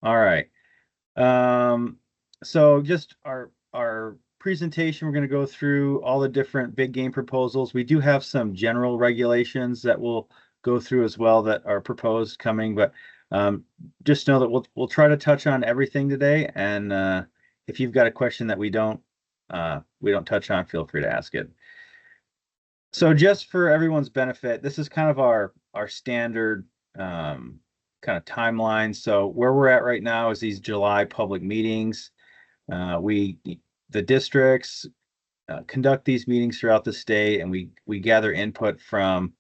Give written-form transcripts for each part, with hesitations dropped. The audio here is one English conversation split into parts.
All right. So just our presentation, we're going to go through all the different big game proposals. We do have some general regulations that we'll go through as well that are proposed coming, but just know that we'll try to touch on everything today. And if you've got a question that we don't touch on, feel free to ask it. So just for everyone's benefit, this is kind of our standard kind of timeline. So where we're at right now is these July public meetings. We the districts conduct these meetings throughout the state, and we gather input from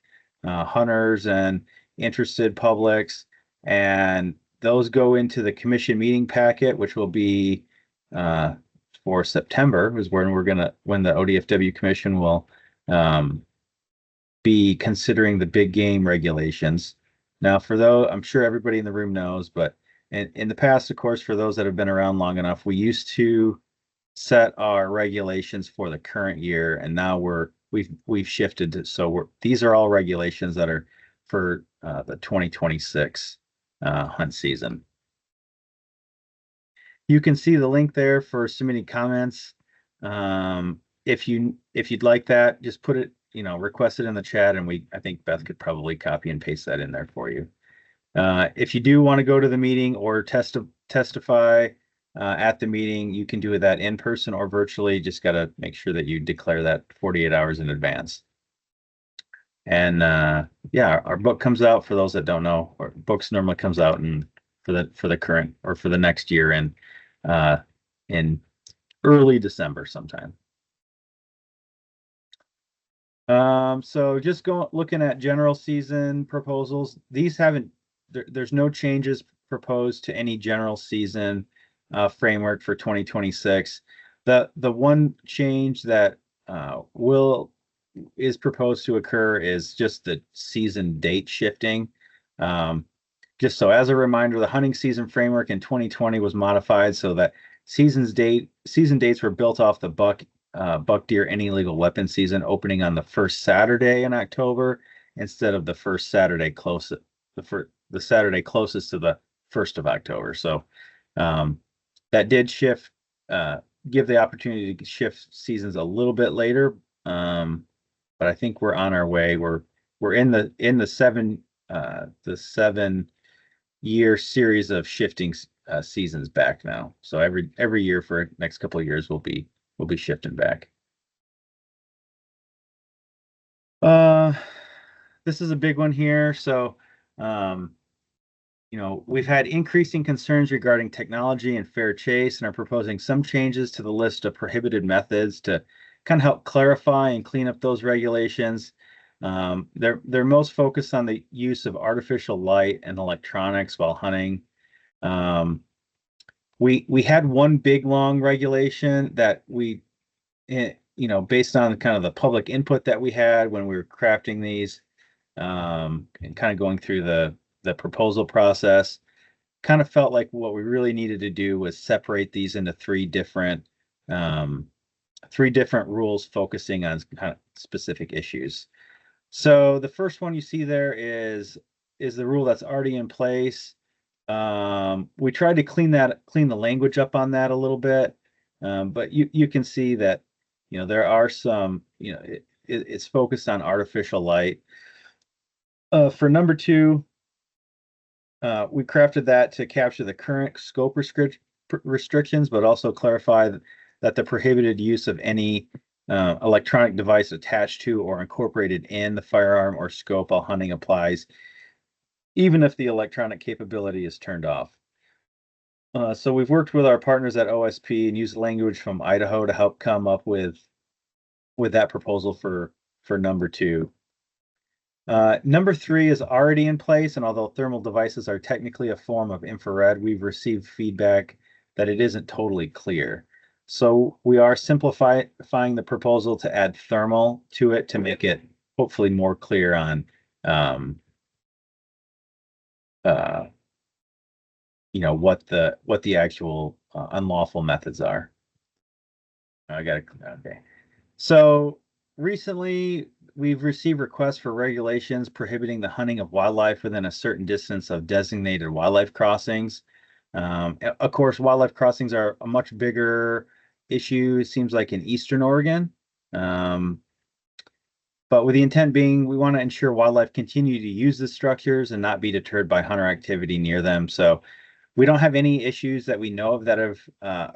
hunters and interested publics, and those go into the commission meeting packet, which will be uh, for September, is when the ODFW commission will um, be considering the big game regulations. Now, for those, I'm sure everybody in the room knows, but in the past, of course, for those that have been around long enough, we used to set our regulations for the current year, and now we've shifted to, so these are all regulations that are for the 2026 hunt season. You can see the link there for submitting comments. If you'd like that, just put it, request it in the chat, and I think Beth could probably copy and paste that in there for you. If you do want to go to the meeting or testify at the meeting, you can do that in person or virtually. Just got to make sure that you declare that 48 hours in advance. And yeah, our book comes out, for those that don't know, our books normally comes out for the current or for the next year in early December sometime. So just looking at general season proposals. These there's no changes proposed to any general season framework for 2026. The one change that is proposed to occur is just the season date shifting. Just so as a reminder, the hunting season framework in 2020 was modified so that season dates were built off the buck deer any legal weapon season opening on the first Saturday in October instead of the first Saturday closest the Saturday closest to the 1st of October. So that did shift, give the opportunity to shift seasons a little bit later. But I think we're on our way. We're in the 7 year series of shifting seasons back now. So every year for the next couple of years we'll be shifting back. This is a big one here. So, we've had increasing concerns regarding technology and fair chase and are proposing some changes to the list of prohibited methods to kind of help clarify and clean up those regulations. They're most focused on the use of artificial light and electronics while hunting. We had one big long regulation that based on kind of the public input that we had when we were crafting these, and kind of going through the proposal process, kind of felt like what we really needed to do was separate these into three different rules focusing on kind of specific issues. So the first one you see there is the rule that's already in place. We tried to clean the language up on that a little bit, but you can see that there are some, it's focused on artificial light. For number 2, we crafted that to capture the current scope restrictions, but also clarify that the prohibited use of any electronic device attached to or incorporated in the firearm or scope while hunting applies, even if the electronic capability is turned off. So we've worked with our partners at OSP and used language from Idaho to help come up with that proposal for number 2. Number 3 is already in place, and although thermal devices are technically a form of infrared, we've received feedback that it isn't totally clear. So we are simplifying the proposal to add thermal to it to make it hopefully more clear on what the actual unlawful methods are. Okay. So recently we've received requests for regulations prohibiting the hunting of wildlife within a certain distance of designated wildlife crossings. Of course, wildlife crossings are a much bigger issue, it seems like, in Eastern Oregon. But with the intent being, we want to ensure wildlife continue to use the structures and not be deterred by hunter activity near them. So we don't have any issues that we know of that have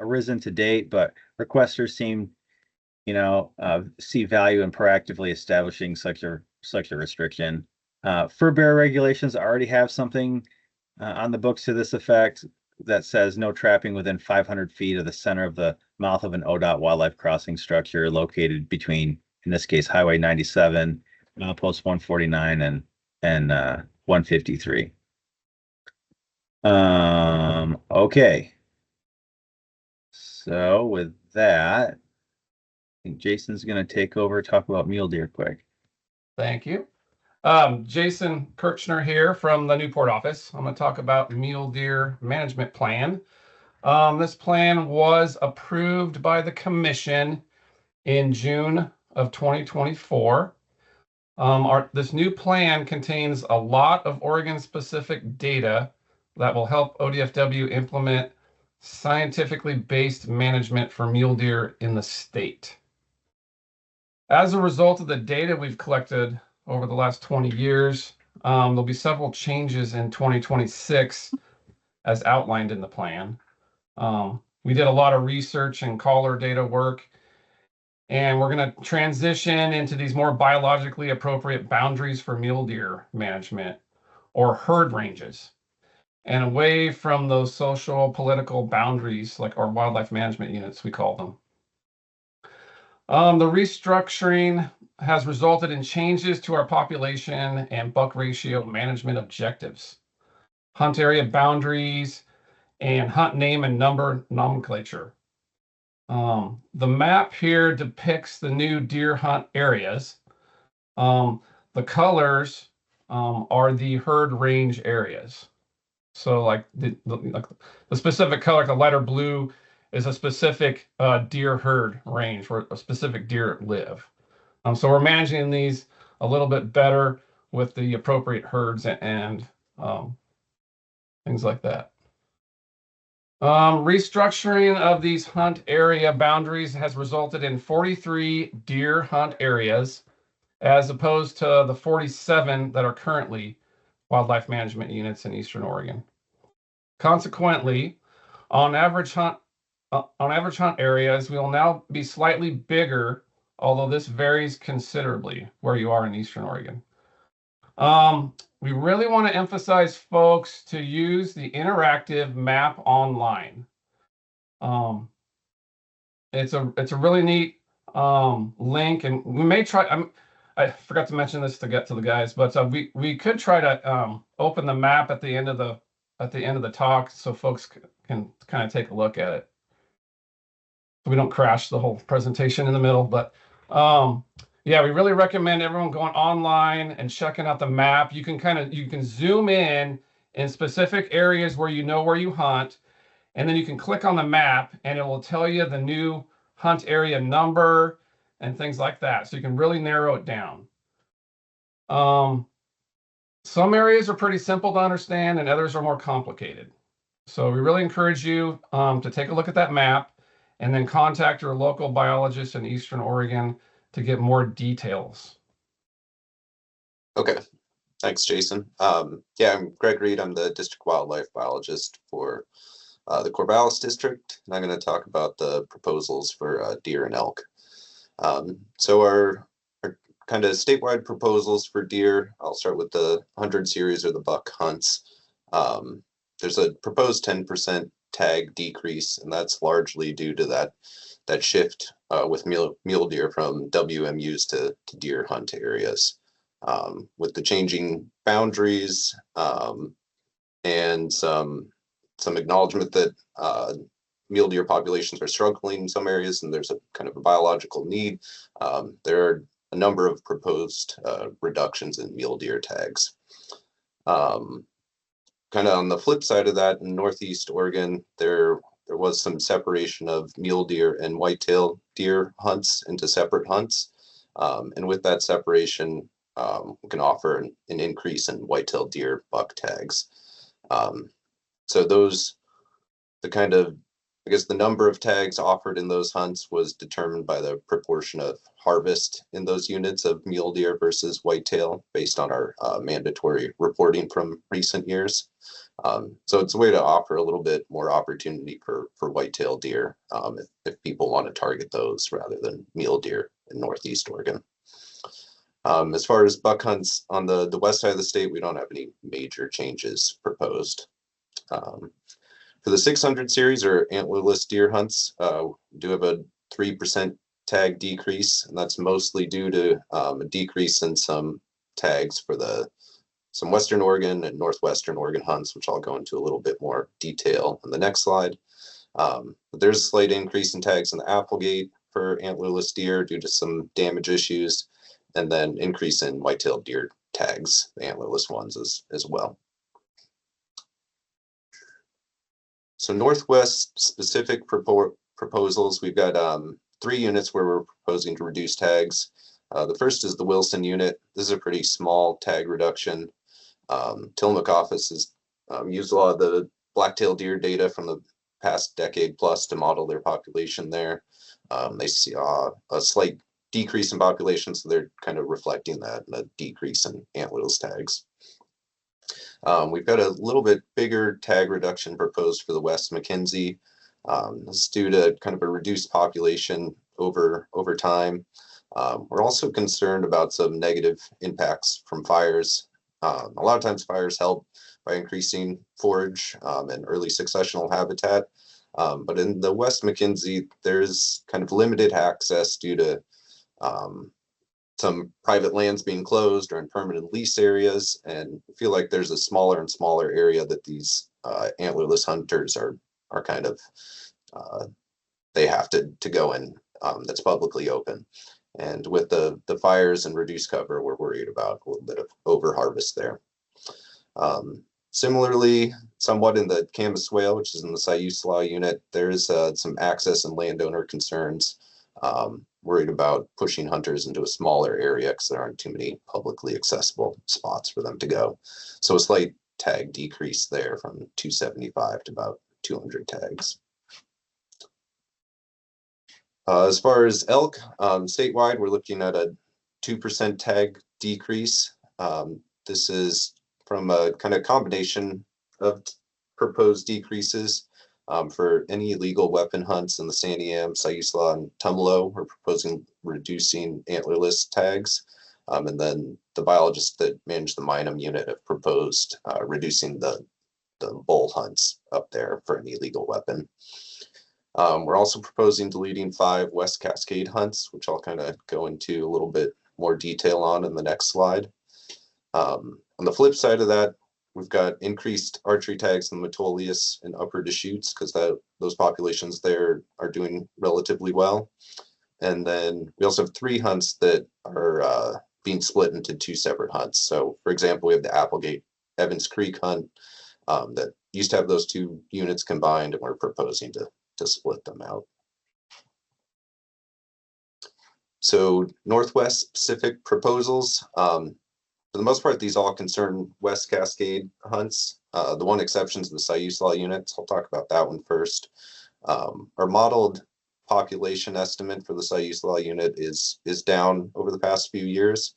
arisen to date, but requesters seem, see value in proactively establishing such a restriction. Fur bearer regulations already have something on the books to this effect that says no trapping within 500 feet of the center of the mouth of an ODOT wildlife crossing structure located between, in this case, Highway 97, milepost 149, and 153. Okay. So with that, I think Jason's going to take over, talk about mule deer quick. Thank you. Jason Kirchner here from the Newport office. I'm going to talk about mule deer management plan. This plan was approved by the commission in June of 2024. This new plan contains a lot of Oregon-specific data that will help ODFW implement scientifically based management for mule deer in the state. As a result of the data we've collected over the last 20 years, there'll be several changes in 2026 as outlined in the plan. We did a lot of research and caller data work, and we're going to transition into these more biologically appropriate boundaries for mule deer management, or herd ranges, and away from those social political boundaries like our wildlife management units, we call them. The restructuring has resulted in changes to our population and buck ratio management objectives, hunt area boundaries, and hunt name and number nomenclature. The map here depicts the new deer hunt areas. The colors are the herd range areas. So like the specific color, like the lighter blue, is a specific deer herd range where a specific deer live. So we're managing these a little bit better with the appropriate herds and things like that. Restructuring of these hunt area boundaries has resulted in 43 deer hunt areas, as opposed to the 47 that are currently wildlife management units in Eastern Oregon. Consequently, on average hunt areas, we will now be slightly bigger, although this varies considerably where you are in Eastern Oregon. We really want to emphasize folks to use the interactive map online. It's a really neat link, and we may try. I forgot to mention this to get to the guys, but we could try to open the map at the end of the talk so folks can kind of take a look at it. So we don't crash the whole presentation in the middle, but yeah, we really recommend everyone going online and checking out the map. You can zoom in specific areas where you know where you hunt, and then you can click on the map and it will tell you the new hunt area number and things like that. So you can really narrow it down. Some areas are pretty simple to understand and others are more complicated. So we really encourage you to take a look at that map and then contact your local biologist in Eastern Oregon to get more details. Okay, thanks, Jason. Yeah, I'm Greg Reed. I'm the district wildlife biologist for the Corvallis district, and I'm going to talk about the proposals for deer and elk. So our kind of statewide proposals for deer, I'll start with the 100 series or the buck hunts. There's a proposed 10% tag decrease, and that's largely due to that shift with mule deer from WMUs to deer hunt areas. With the changing boundaries and some acknowledgement that mule deer populations are struggling in some areas and there's a kind of a biological need, there are a number of proposed reductions in mule deer tags. Kind of on the flip side of that, in Northeast Oregon, there was some separation of mule deer and whitetail deer hunts into separate hunts. And with that separation, we can offer an increase in whitetail deer buck tags. So those the kind of, I guess the number of tags offered in those hunts was determined by the proportion of harvest in those units of mule deer versus whitetail based on our mandatory reporting from recent years. So it's a way to offer a little bit more opportunity for whitetail deer if people want to target those rather than mule deer in Northeast Oregon. As far as buck hunts on the west side of the state, we don't have any major changes proposed. For the 600 series or antlerless deer hunts, we do have a 3% tag decrease, and that's mostly due to a decrease in some tags for some Western Oregon and Northwestern Oregon hunts, which I'll go into a little bit more detail in the next slide. But there's a slight increase in tags in the Applegate for antlerless deer due to some damage issues, and then increase in white-tailed deer tags, the antlerless ones as well. So Northwest specific proposals, we've got 3 units where we're proposing to reduce tags. The first is the Wilson unit. This is a pretty small tag reduction. Tillamook office has used a lot of the black-tailed deer data from the past decade plus to model their population there. They saw a slight decrease in population, so they're kind of reflecting that and a decrease in antlerless tags. We've got a little bit bigger tag reduction proposed for the West McKenzie. This is due to kind of a reduced population over time. We're also concerned about some negative impacts from fires. A lot of times fires help by increasing forage and early successional habitat. But in the West McKenzie, there's kind of limited access due to some private lands being closed or in permanent lease areas, and I feel like there's a smaller and smaller area that these antlerless hunters are kind of they have to go in that's publicly open. And with the fires and reduced cover, we're worried about a little bit of over harvest there. Similarly, somewhat in the Camas Swale, which is in the Siuslaw unit, there is some access and landowner concerns. Worried about pushing hunters into a smaller area because there aren't too many publicly accessible spots for them to go. So a slight tag decrease there from 275 to about 200 tags. As far as elk, statewide, we're looking at a 2% tag decrease. This is from a kind of combination of proposed decreases. For any illegal weapon hunts in the Santiam, Siuslaw, and Tumalo, we're proposing reducing antlerless tags. And then the biologists that manage the Minam unit have proposed reducing the bull hunts up there for an illegal weapon. We're also proposing deleting 5 West Cascade hunts, which I'll kind of go into a little bit more detail on in the next slide. On the flip side of that, we've got increased archery tags in the Metolius and Upper Deschutes because those populations there are doing relatively well. And then we also have 3 hunts that are being split into 2 separate hunts. So for example, we have the Applegate Evans Creek hunt that used to have those 2 units combined, and we're proposing to split them out. So Northwest specific proposals. For the most part, these all concern West Cascade hunts. The one exception is the Siuslaw units. I'll talk about that one first. Our modeled population estimate for the Siuslaw unit is down over the past few years.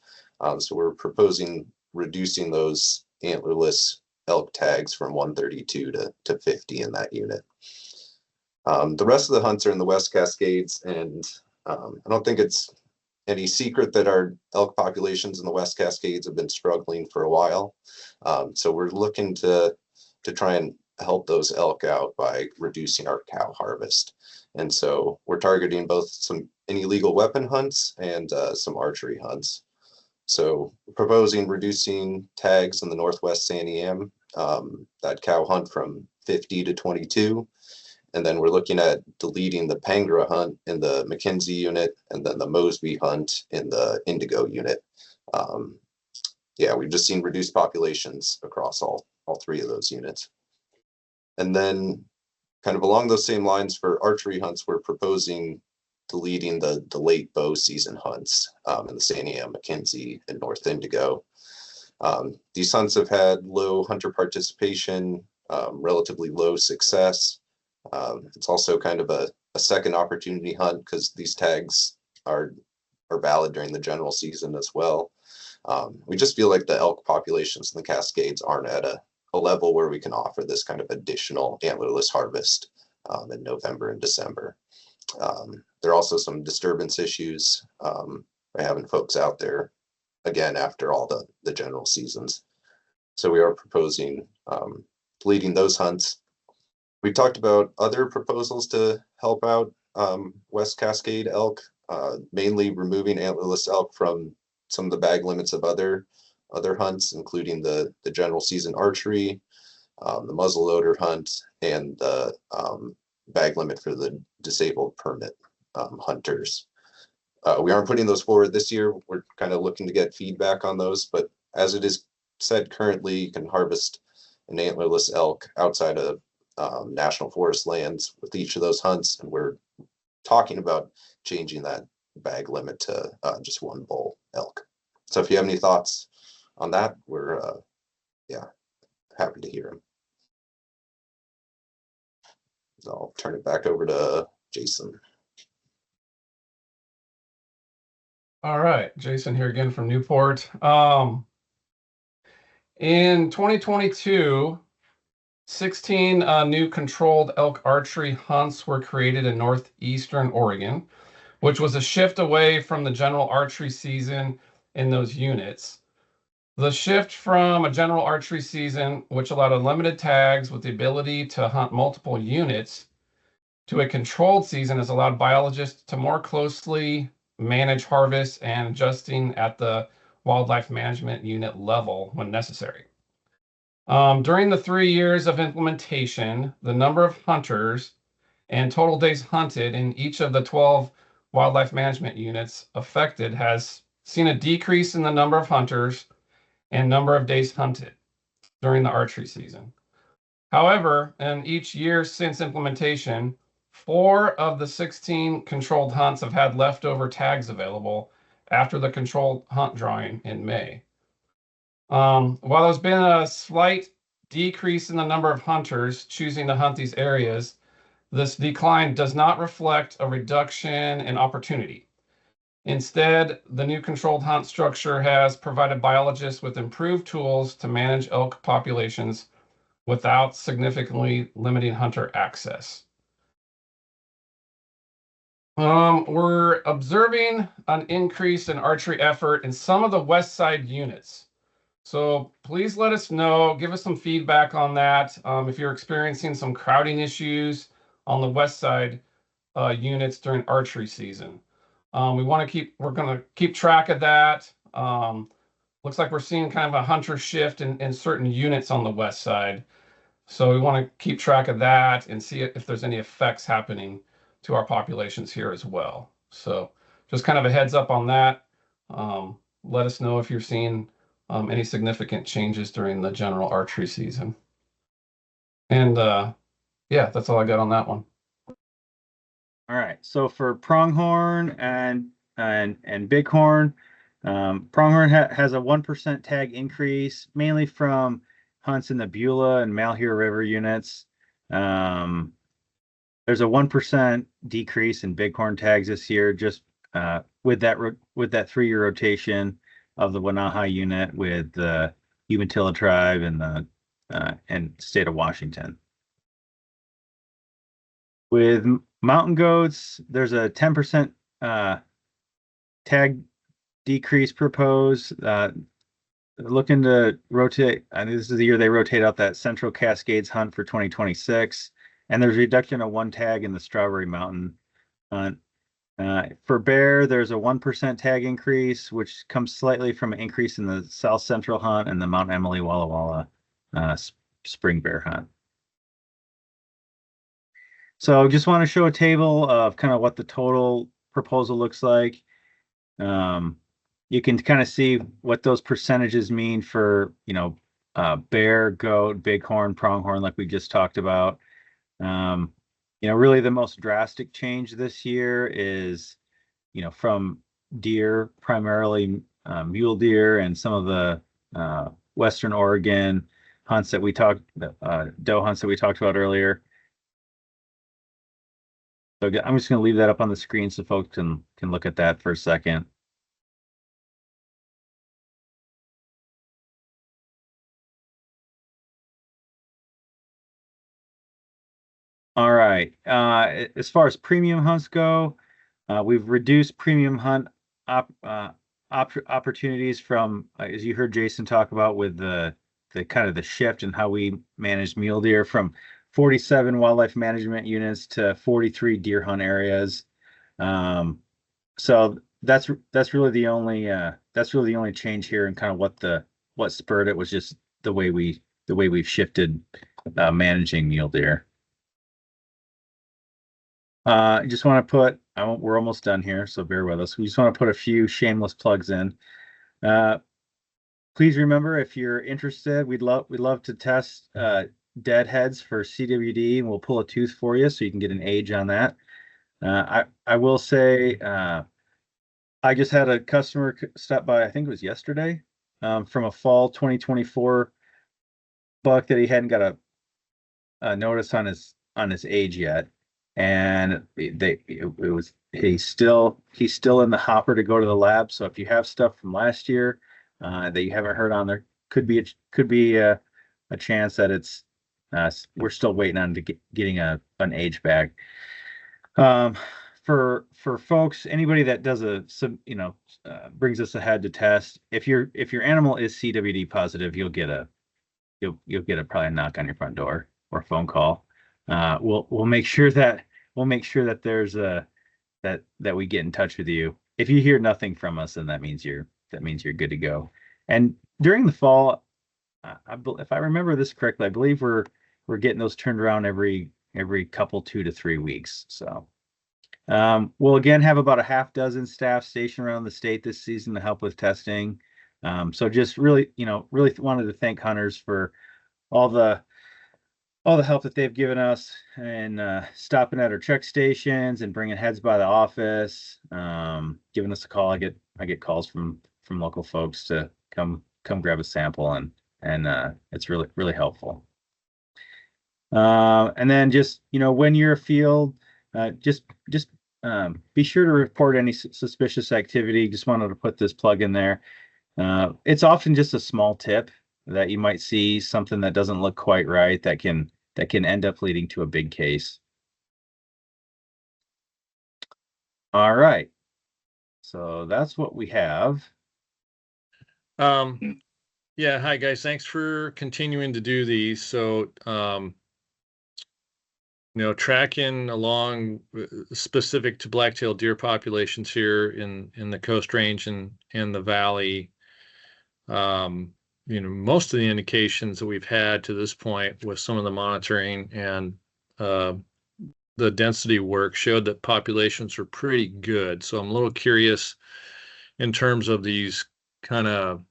So we're proposing reducing those antlerless elk tags from 132 to 50 in that unit. The rest of the hunts are in the West Cascades, and I don't think it's any secret that our elk populations in the West Cascades have been struggling for a while. So we're looking to try and help those elk out by reducing our cow harvest. And so we're targeting both any illegal weapon hunts and some archery hunts. So proposing reducing tags in the Northwest Santiam, that cow hunt from 50 to 22. And then we're looking at deleting the Pangra hunt in the McKenzie unit, and then the Mosby hunt in the Indigo unit. Yeah, we've just seen reduced populations across all 3 of those units. And then kind of along those same lines for archery hunts, we're proposing deleting the late bow season hunts in the Santiam, McKenzie, and North Indigo. These hunts have had low hunter participation, relatively low success. It's also kind of a second opportunity hunt because these tags are valid during the general season as well. We just feel like the elk populations in the Cascades aren't at a level where we can offer this kind of additional antlerless harvest in November and December. There are also some disturbance issues by having folks out there again after all the general seasons. So we are proposing deleting those hunts. We've talked about other proposals to help out West Cascade elk, mainly removing antlerless elk from some of the bag limits of other hunts, including the general season archery, the muzzleloader hunt, and the bag limit for the disabled permit hunters. We aren't putting those forward this year. We're kind of looking to get feedback on those, but as it is said currently, you can harvest an antlerless elk outside of national forest lands with each of those hunts, and we're talking about changing that bag limit to just one bull elk. So if you have any thoughts on that, we're happy to hear them. So I'll turn it back over to Jason. All right, Jason here again from Newport. In 2022, 16 new controlled elk archery hunts were created in northeastern Oregon, which was a shift away from the general archery season in those units. The shift from a general archery season, which allowed unlimited tags with the ability to hunt multiple units, to a controlled season has allowed biologists to more closely manage harvest and adjusting at the wildlife management unit level when necessary. During the 3 years of implementation, the number of hunters and total days hunted in each of the 12 wildlife management units affected has seen a decrease in the number of hunters and number of days hunted during the archery season. However, in each year since implementation, 4 of the 16 controlled hunts have had leftover tags available after the controlled hunt drawing in May. While there's been a slight decrease in the number of hunters choosing to hunt these areas, this decline does not reflect a reduction in opportunity. Instead, the new controlled hunt structure has provided biologists with improved tools to manage elk populations without significantly limiting hunter access. We're observing an increase in archery effort in some of the West Side units. So please let us know, give us some feedback on that. If you're experiencing some crowding issues on the West Side units during archery season. We're going to keep track of that. Looks like we're seeing kind of a hunter shift in certain units on the West Side. So we want to keep track of that and see if there's any effects happening to our populations here as well. So just kind of a heads up on that. Let us know if you're seeing any significant changes during the general archery season. And yeah, that's all I got on that one. All right. So for pronghorn and bighorn, pronghorn has a 1% tag increase, mainly from hunts in the Beulah and Malheur River units. There's a 1% decrease in bighorn tags this year, just with that 3-year rotation of the Wanaha unit with the Umatilla tribe and the state of Washington. With mountain goats, there's a 10% tag decrease proposed. Looking to rotate, this is the year they rotate out that Central Cascades hunt for 2026, and there's a reduction of 1 tag in the Strawberry Mountain hunt. For bear, there's a 1% tag increase, which comes slightly from an increase in the South Central hunt and the Mount Emily Walla Walla spring bear hunt. So just want to show a table of kind of what the total proposal looks like. You can kind of see what those percentages mean for, bear, goat, bighorn, pronghorn, like we just talked about. Really the most drastic change this year is, from deer, primarily mule deer and some of the Western Oregon hunts that we talked, doe hunts that we talked about earlier. So I'm just going to leave that up on the screen so folks can look at that for a second. All right. As far as premium hunts go, we've reduced premium hunt opportunities from, as you heard Jason talk about, with the kind of the shift in how we manage mule deer from 47 wildlife management units to 43 deer hunt areas. So that's really the only change here, and kind of what spurred it was just the way we've shifted managing mule deer. I just want to put, we're almost done here, so bear with us. We just want to put a few shameless plugs in. Please remember, if you're interested, we'd love to test dead heads for CWD, and we'll pull a tooth for you so you can get an age on that. I will say, I just had a customer stop by, I think it was yesterday, from a fall 2024 buck that he hadn't got a notice on his age yet. And he's still in the hopper to go to the lab. So if you have stuff from last year that you haven't heard on, there could be a chance that it's we're still waiting on getting an age back. For folks, anybody that does brings us ahead to test, if your animal is CWD positive, you'll get probably a knock on your front door or phone call. We'll make sure that there's that we get in touch with you. If you hear nothing from us, then that means you're good to go. And during the fall, if I remember this correctly, I believe we're getting those turned around every couple 2 to 3 weeks. So we'll again have about a half dozen staff stationed around the state this season to help with testing. So just really wanted to thank hunters for all the help that they've given us, and stopping at our check stations and bringing heads by the office, giving us a call. I get calls from local folks to come grab a sample, and it's really helpful. And then just when you're afield, just be sure to report any suspicious activity. Just wanted to put this plug in there. It's often just a small tip that you might see something that doesn't look quite right that can end up leading to a big case. All right. So that's what we have. Yeah. Hi guys. Thanks for continuing to do these. So, tracking along specific to black-tailed deer populations here in the Coast Range and in the Valley. Most of the indications that we've had to this point with some of the monitoring and the density work showed that populations were pretty good. So I'm a little curious in terms of these kind of,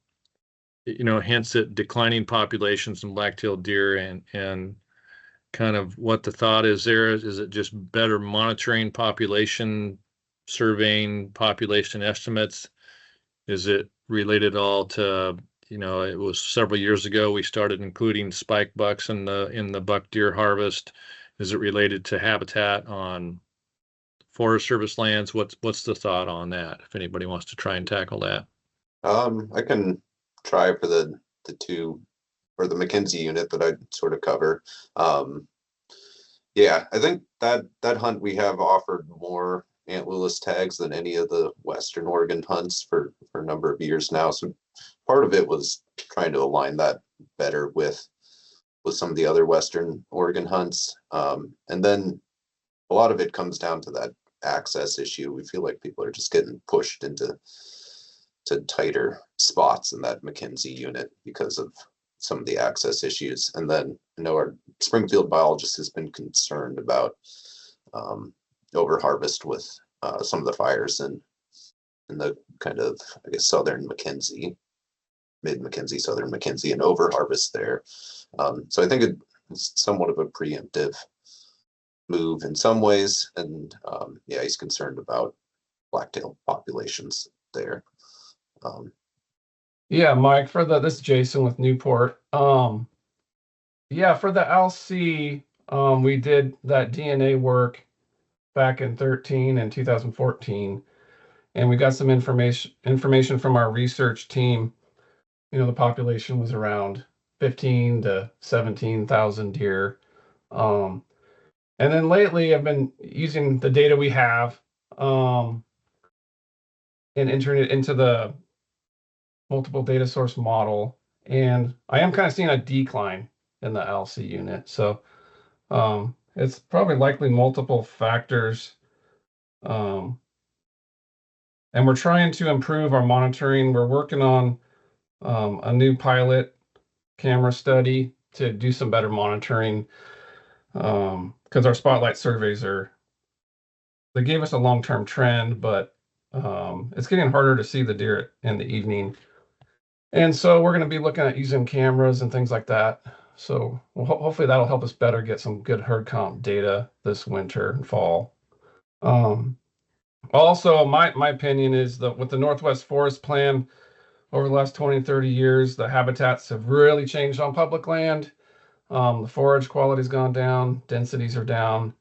hints at declining populations in black-tailed deer, and kind of what the thought is there. Is it just better monitoring population, surveying population estimates? Is it related all to, it was several years ago we started including spike bucks in the buck deer harvest. Is it related to habitat on Forest Service lands? What's the thought on that, if anybody wants to try and tackle that? I can try for the two, or the McKenzie unit that I sort of cover. Yeah, I think that hunt we have offered more antlerless tags than any of the Western Oregon hunts for a number of years now. So part of it was trying to align that better with some of the other Western Oregon hunts. And then a lot of it comes down to that access issue. We feel like people are just getting pushed into tighter spots in that McKenzie unit because of some of the access issues. And then our Springfield biologist has been concerned about over harvest with some of the fires in the kind of, I guess, southern McKenzie, mid McKenzie, southern McKenzie, and over harvest there. So I think it's somewhat of a preemptive move in some ways, and yeah, he's concerned about blacktail populations there. Yeah, Mike, this is Jason with Newport. Yeah, for the LC, we did that DNA work back in 13 and 2014. And we got some information from our research team. You know, the population was around 15 to 17,000 deer. And then lately I've been using the data we have and entering it into the multiple data source model. And I am kind of seeing a decline in the LC unit. So it's probably likely multiple factors. And we're trying to improve our monitoring. We're working on a new pilot camera study to do some better monitoring. Because our spotlight surveys they gave us a long-term trend, but it's getting harder to see the deer in the evening. And so we're going to be looking at using cameras and things like that. So hopefully that'll help us better get some good herd count data this winter and fall. Also, my opinion is that with the Northwest Forest Plan over the last 20, 30 years, the habitats have really changed on public land. The forage quality's gone down, densities are down,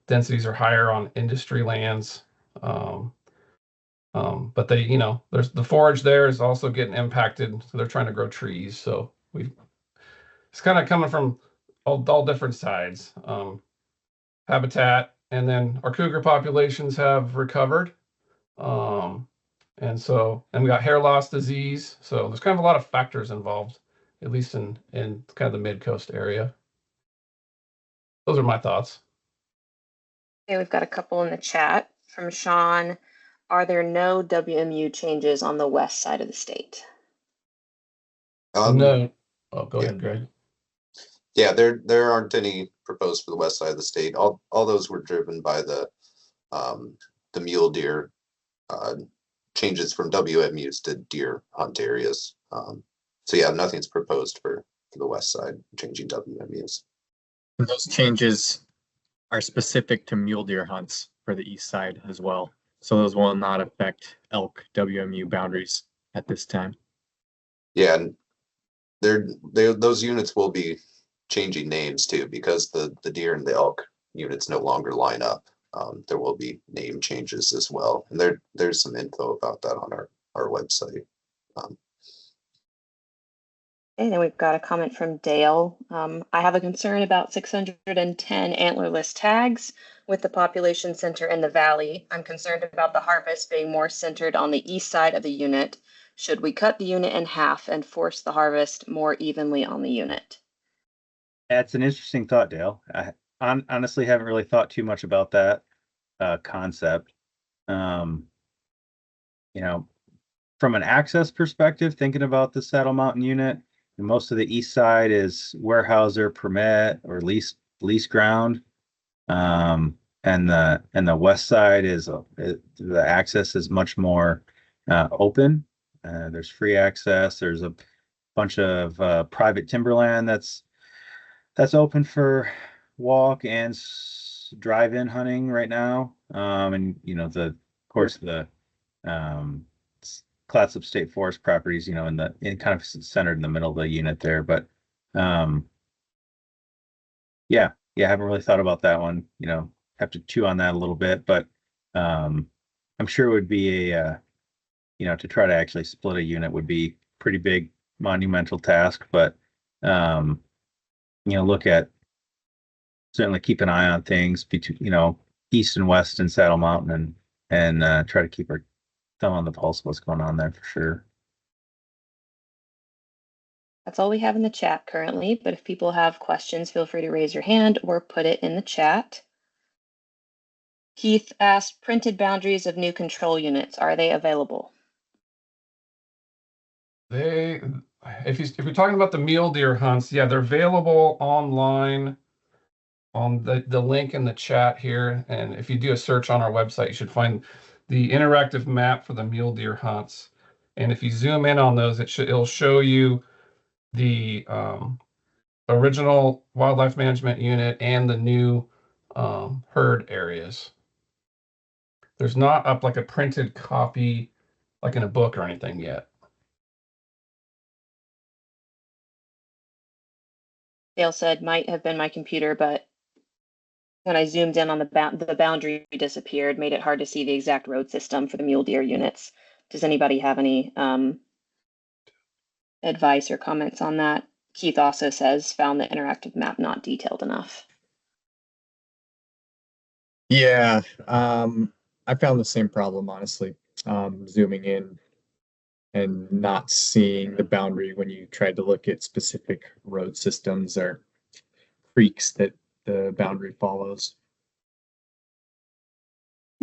densities are higher on industry lands. But there's the forage there is also getting impacted, so they're trying to grow trees. So it's kind of coming from all different sides. Habitat, and then our cougar populations have recovered. And we got hair loss disease. So there's kind of a lot of factors involved, at least in kind of the mid-coast area. Those are my thoughts. Okay, we've got a couple in the chat from Sean. Are there no WMU changes on the west side of the state? No. Oh, go yeah. ahead, Greg. Yeah, there aren't any proposed for the west side of the state. All those were driven by the mule deer changes from WMUs to deer hunt areas. So yeah, nothing's proposed for the west side, changing WMUs. Those changes are specific to mule deer hunts for the east side as well. So those will not affect elk WMU boundaries at this time. Yeah, and those units will be changing names too, because the deer and the elk units no longer line up. There will be name changes as well, and there's some info about that on our website. And then we've got a comment from Dale. I have a concern about 610 antlerless tags with the population center in the valley. I'm concerned about the harvest being more centered on the east side of the unit. Should we cut the unit in half and force the harvest more evenly on the unit? That's an interesting thought, Dale. I honestly haven't really thought too much about that concept. From an access perspective, thinking about the Saddle Mountain unit, most of the east side is Weyerhaeuser permit or lease ground, and the west side is the access is much more open. There's free access. There's a bunch of private timberland that's open for walk and drive-in hunting right now. And of course the Clackamas State Forest properties, in kind of centered in the middle of the unit there. But yeah, I haven't really thought about that one. Have to chew on that a little bit, but I'm sure it would be to try to actually split a unit would be pretty big, monumental task. But look at, certainly keep an eye on things between east and west and Saddle Mountain, and try to keep our thumb on the pulse of what's going on there for sure. That's all we have in the chat currently, but if people have questions, feel free to raise your hand or put it in the chat. Keith asked, printed boundaries of new control units, are they available? If you're talking about the mule deer hunts, yeah, they're available online on the link in the chat here. And if you do a search on our website, you should find the interactive map for the mule deer hunts. And if you zoom in on those, it'll show you the original wildlife management unit and the new herd areas. There's not up like a printed copy, like in a book or anything yet. Dale said, might have been my computer, but when I zoomed in on the boundary disappeared, made it hard to see the exact road system for the mule deer units. Does anybody have any advice or comments on that? Keith also says, found the interactive map not detailed enough. Yeah, I found the same problem, honestly. Zooming in and not seeing the boundary when you tried to look at specific road systems or creeks that the boundary follows.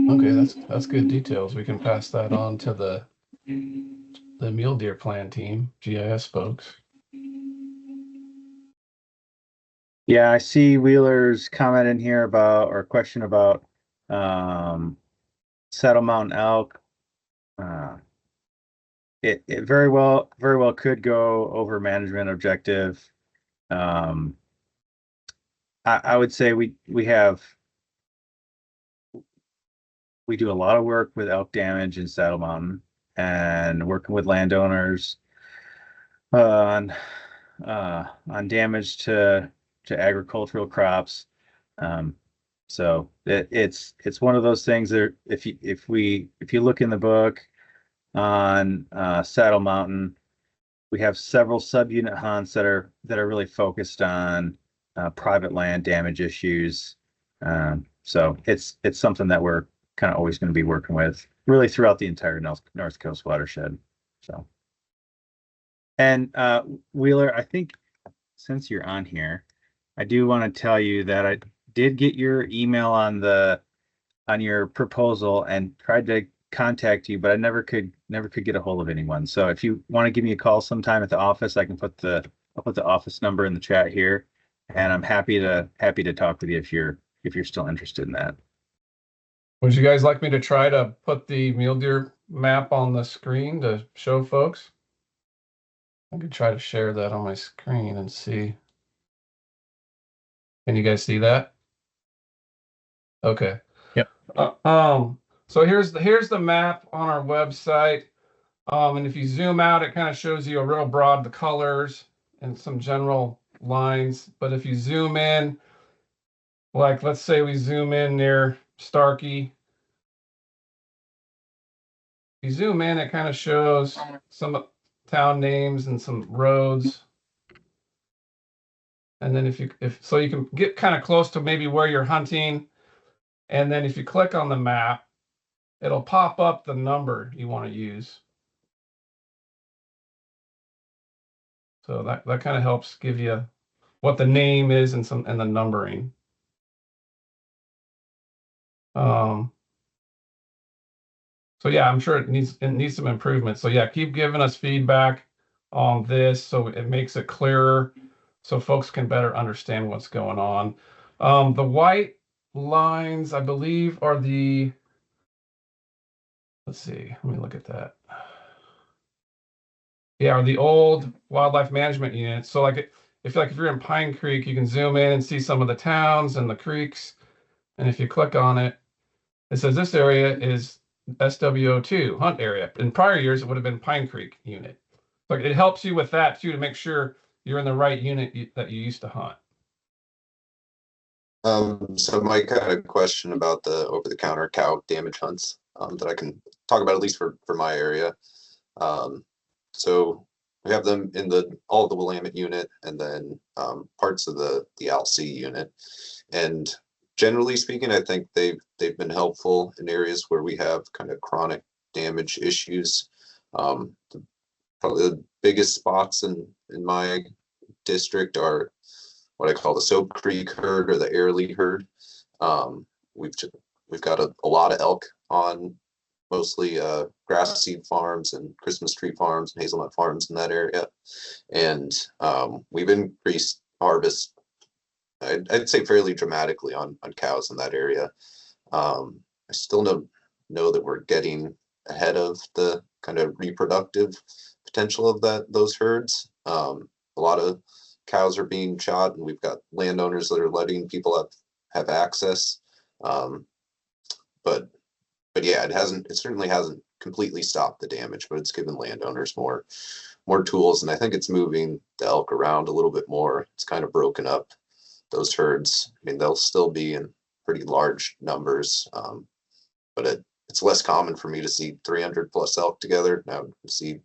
Okay, that's good details. We can pass that on to the mule deer plan team, GIS folks. Yeah, I see Wheeler's comment in here about, or question about Saddle Mountain elk. It very well could go over management objective. I would say we do a lot of work with elk damage in Saddle Mountain and working with landowners on damage to agricultural crops. So it's one of those things that if you look in the book on Saddle Mountain, we have several subunit hunts that are really focused on private land damage issues. So it's something that we're kind of always going to be working with really throughout the entire North Coast watershed. So, and Wheeler, I think since you're on here, I do want to tell you that I did get your email on your proposal and tried to contact you, but I never could get a hold of anyone. So if you want to give me a call sometime at the office, I'll put the office number in the chat here, and I'm happy to talk with you if you're still interested in that. Would you guys like me to try to put the mule deer map on the screen to show folks? I could try to share that on my screen and see. Can you guys see that? Okay. Yep. So here's the map on our website. And if you zoom out, it kind of shows you a real broad the colors and some general lines. But if you zoom in, like let's say we zoom in near Starkey. If you zoom in, it kind of shows some town names and some roads. And then if you can get kind of close to maybe where you're hunting. And then if you click on the map, it'll pop up the number you want to use. So that kind of helps give you what the name is and the numbering. So yeah, I'm sure it needs some improvement. So yeah, keep giving us feedback on this so it makes it clearer so folks can better understand what's going on. The white lines, I believe, are the, let's see, let me look at that. Yeah, are the old wildlife management units. So like if you're in Pine Creek, you can zoom in and see some of the towns and the creeks. And if you click on it, it says this area is SWO2 hunt area. In prior years, it would have been Pine Creek unit. So it helps you with that too, to make sure you're in the right unit that you used to hunt. So Mike had a question about the over-the-counter cow damage hunts that I can talk about, at least for my area. So we have them in all of the Willamette unit and then parts of the ALC unit. And generally speaking, I think they've been helpful in areas where we have kind of chronic damage issues. Probably the biggest spots in my district are what I call the Soap Creek herd or the Airlie herd. We've got a lot of elk on mostly grass seed farms and Christmas tree farms and hazelnut farms in that area. And we've increased harvest, I'd say fairly dramatically on cows in that area. I still know that we're getting ahead of the kind of reproductive potential of those herds. A lot of cows are being shot, and we've got landowners that are letting people have access. But yeah, it certainly hasn't completely stopped the damage, but it's given landowners more tools, and I think it's moving the elk around a little bit more. It's kind of broken up those herds. I mean, they'll still be in pretty large numbers. But it's less common for me to see 300 plus elk together. Now to see,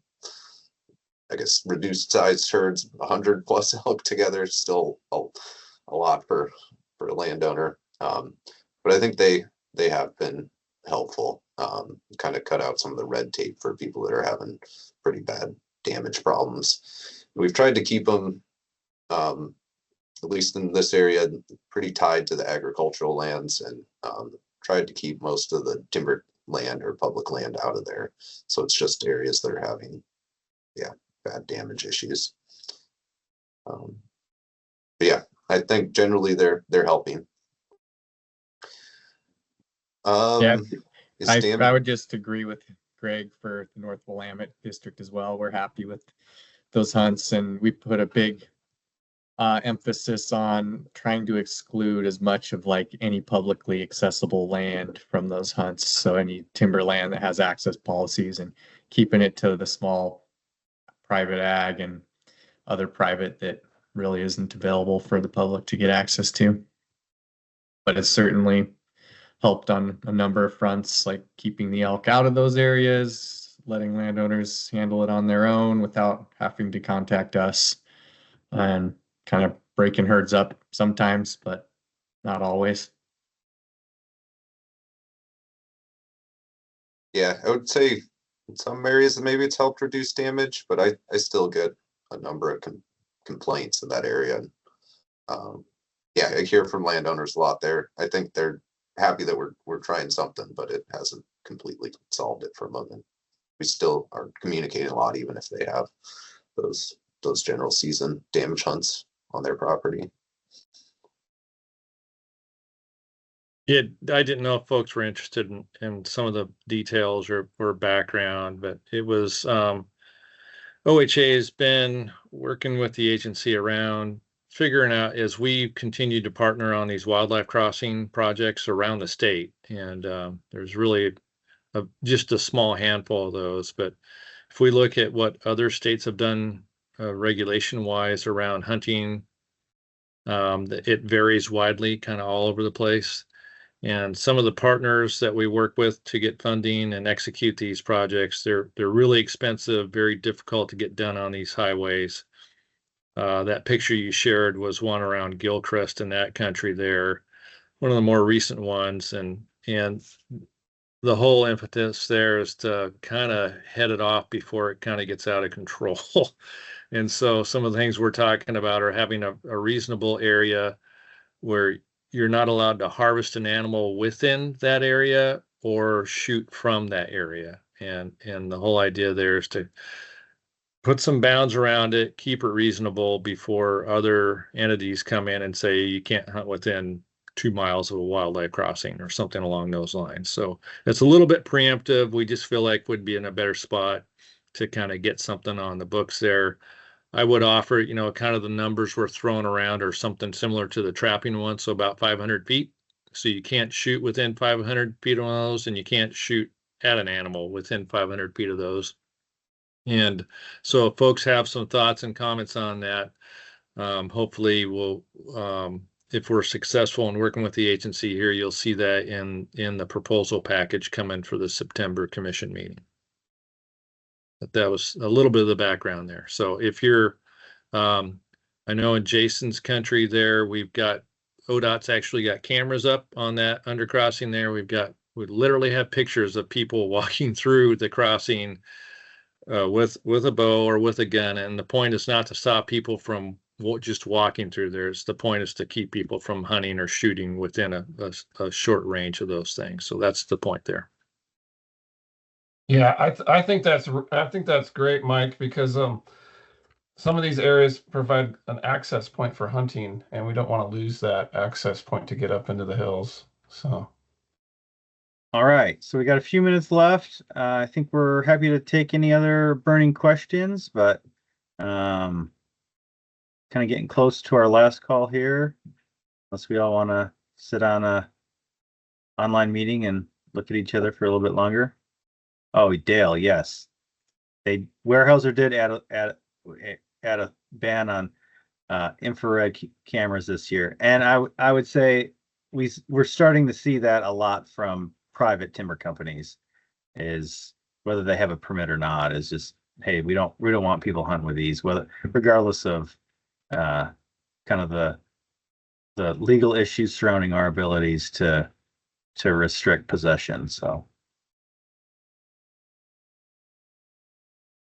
I guess, reduced sized herds, 100 plus elk together, still a lot for a landowner. But I think they have been helpful, kind of cut out some of the red tape for people that are having pretty bad damage problems. We've tried to keep them, at least in this area, pretty tied to the agricultural lands, and tried to keep most of the timber land or public land out of there. So it's just areas that are having, bad damage issues. But yeah, I think generally they're helping. Yeah, Is I would just agree with Greg for the North Willamette district as well. We're happy with those hunts, and we put a big emphasis on trying to exclude as much of like any publicly accessible land from those hunts. So any timber land that has access policies, and keeping it to the small private ag and other private that really isn't available for the public to get access to. But it's certainly helped on a number of fronts, like keeping the elk out of those areas, letting landowners handle it on their own without having to contact us, and kind of breaking herds up sometimes, but not always. Yeah, I would say in some areas maybe it's helped reduce damage, but I still get a number of complaints in that area. Yeah, I hear from landowners a lot there. I think they're happy that we're trying something, but it hasn't completely solved it for them. And we still are communicating a lot, even if they have those general season damage hunts on their property. Yeah, I didn't know if folks were interested in some of the details or background, but it was OHA has been working with the agency around figuring out, as we continue to partner on these wildlife crossing projects around the state, and there's really just a small handful of those. But if we look at what other states have done regulation wise around hunting, it varies widely, kind of all over the place. And some of the partners that we work with to get funding and execute these projects, they're really expensive, very difficult to get done on these highways. That picture you shared was one around Gilchrist and that country there, one of the more recent ones. And the whole impetus there is to kind of head it off before it kind of gets out of control. And so some of the things we're talking about are having a reasonable area where you're not allowed to harvest an animal within that area or shoot from that area. And the whole idea there is to put some bounds around it, keep it reasonable before other entities come in and say you can't hunt within 2 miles of a wildlife crossing or something along those lines. So it's a little bit preemptive. We just feel like we'd be in a better spot to kind of get something on the books there. I would offer, kind of the numbers we're throwing around are something similar to the trapping one, so about 500 feet. So you can't shoot within 500 feet of those, and you can't shoot at an animal within 500 feet of those. And so if folks have some thoughts and comments on that, hopefully we'll, if we're successful in working with the agency here, you'll see that in the proposal package coming for the September commission meeting. But that was a little bit of the background there. So if you're, I know in Jason's country there, we've got, ODOT's actually got cameras up on that undercrossing there. We literally have pictures of people walking through the crossing with a bow or with a gun. And the point is not to stop people from just walking through there. The point is to keep people from hunting or shooting within a short range of those things. So that's the point there. Yeah, I think that's great, Mike, because some of these areas provide an access point for hunting, and we don't want to lose that access point to get up into the hills. So, all right, so we got a few minutes left. I think we're happy to take any other burning questions, but kind of getting close to our last call here, unless we all want to sit on a online meeting and look at each other for a little bit longer. Oh, Dale, yes. Weyerhaeuser did add a ban on infrared cameras this year, and I would say we're starting to see that a lot from private timber companies, is whether they have a permit or not, is just, hey, we don't want people hunting with these, whether regardless of kind of the legal issues surrounding our abilities to restrict possession. So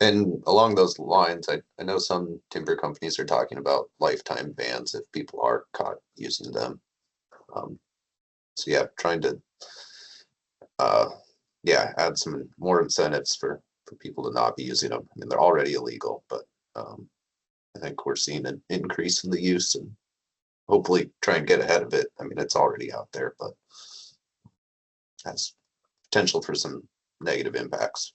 And along those lines, I know some timber companies are talking about lifetime bans if people are caught using them. So yeah, trying to add some more incentives for people to not be using them. I mean, they're already illegal, but I think we're seeing an increase in the use, and hopefully try and get ahead of it. I mean, it's already out there, but has potential for some negative impacts.